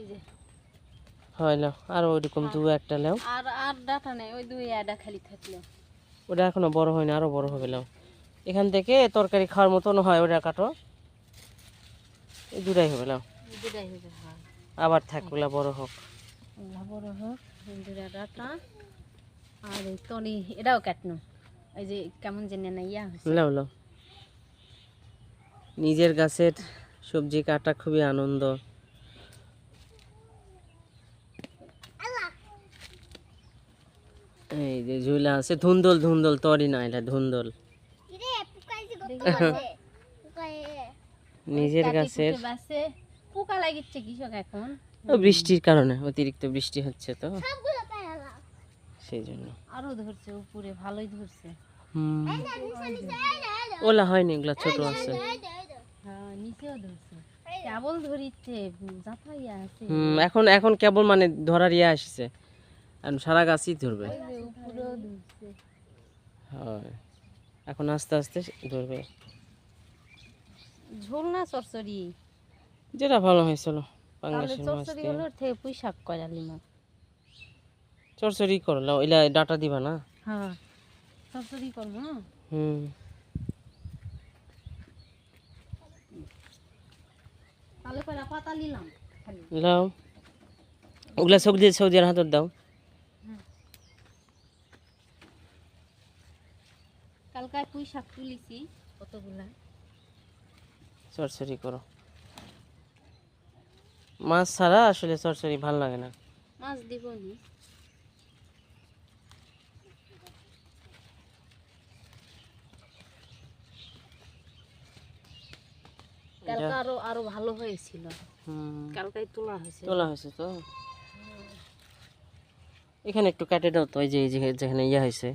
এই যে হয় না আর ওইরকম দু একটা লাও আর আর ডাটা নেই, ওই দুই আডা খালি থাকলো। ওটা এখনো বড় হয়নি, আরো বড় হবে লাও। এখান থেকে তরকারি খাওয়ার মতন হয়, ওটা কাটো। এই দুটাই হবে লাও, দুটাই হবে। হ্যাঁ আবার থাক, ওগুলা বড় হোক। ওগুলা বড় হোক। দুটা ডাটা আর এই তনি এটাও কাটনো। এই যে কেমন জানি না ইয়া হয়েছে। লাও লাও, নিজের গাছের সবজি কাটা খুবই আনন্দ। এই যে ঝুলা আছে, ধুন্দল ধুন্দল, তরি না এটা ধুন্দল। নিজের গাছের পোকা লাগিচ্ছে কৃষক এখন, বৃষ্টির কারণে, অতিরিক্ত বৃষ্টি হচ্ছে তো সেই জন্য। আরো ধরছে উপরে, ভালোই ধরছে। ওলা হয়নি, এগুলা ছোট আছে। হ্যাঁ নিচেও ধরছে, কেবল ধরিচ্ছে জাফাইয়া আছে। এখন এখন কেবল মানে ধরার ইয়ে আসছে, আর সারা গাছই ধরবে। উপরেও ধরছে। হয়, এখন আস্তে আস্তে ধরবে। ঝোল না চরচড়ি? যেটা ভালো হয়েছিল তাহলে পাঙ্গাসের মাছ চরচড়ি দিয়ে। হলো থেকে পুঁই শাক করালি না। চরচড়ি করলাম, এলা ডাটা দিবা না? হ্যাঁ চরচড়ি করবো। হুম, তাহলে কয়টা পাতা নিলাম খালি। লাও, ওগুলা সবজি সবজির হাতত দাও। কালকায় পুঁই শাক তুলিছি কতগুলা। চরচড়ি করো, মাছ ছাড়া আসলে চরচড়ি ভালো লাগে না। মাছ দিব নি। কালকে আরো আরো ভালো হয়েছিল। কালকাই তোলা হয়েছে। তোলা হয়েছে তো। এখানে একটু কেটে দাও তো, এই যে যেখানে ইয়া হয়েছে,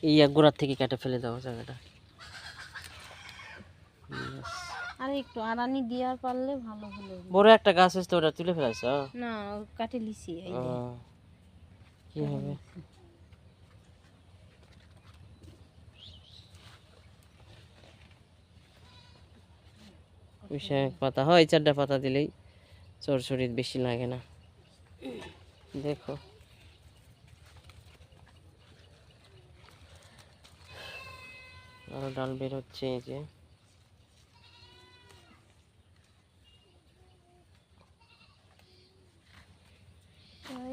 ইয়া গোড়ার থেকে কেটে ফেলে দাও জায়গাটা। আর একটু আড়ানি দেওয়ার পারলে ভালো হলো। বড় একটা গাছ হয়েছে, ওটা তুলে ফেলাইছ? না কাটে লিছি। এই যে কি হবে? পুঁইশাক পাতা হয়, 4টা পাতা দিলেই চরচড়ি বেশি লাগে না। দেখো আরো ডাল বের হচ্ছে, এই যে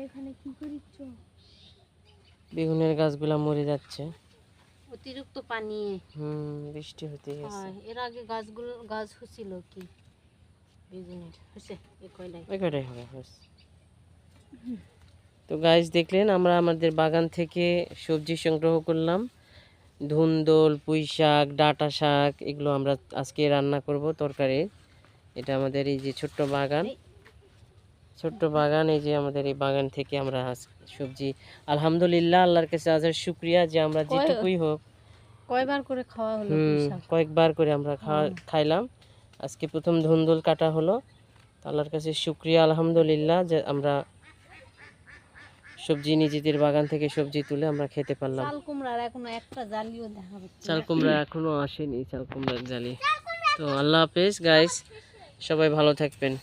এখানে কি করিচ্ছ? বেগুনের গাছগুলা মরে যাচ্ছে, অতিরিক্ত পানি। বৃষ্টি হতে গেছে। এর আগে গাছগুলো গাছ হচ্ছিল কি বেগুনের হচ্ছে এই কয়টাই। ওই কয়টাই হবে ব্যাস। তো গাছ দেখলেন, আমরা আমাদের বাগান থেকে সবজি সংগ্রহ করলাম। ধুন্দল, পুঁই শাক, ডাঁটা শাক, এগুলো আমরা আজকে রান্না করব তরকারি। এটা আমাদের এই যে ছোট্ট বাগান, ছোট্ট বাগান। এই যে আমাদের এই বাগান থেকে আমরা সবজি, আলহামদুলিল্লাহ, আল্লাহর কাছে হাজার শুকরিয়া যে আমরা যেটুকুই হোক, কয়বার করে খাওয়া হলো। কয়েকবার করে আমরা খাইলাম। আজকে প্রথম ধুন্দল কাটা হলো, আল্লাহর কাছে শুকরিয়া আলহামদুলিল্লাহ যে আমরা সবজি নিজেদের বাগান থেকে সবজি তুলে আমরা খেতে পারলাম। চাল কুমড়ার এখনো একটা জালিও দেখা যাচ্ছে। চাল কুমড়া এখনো আসেনি, চাল কুমড়ার জালি। তো আল্লাহ হাফেজ গাইস, সবাই ভালো থাকবেন।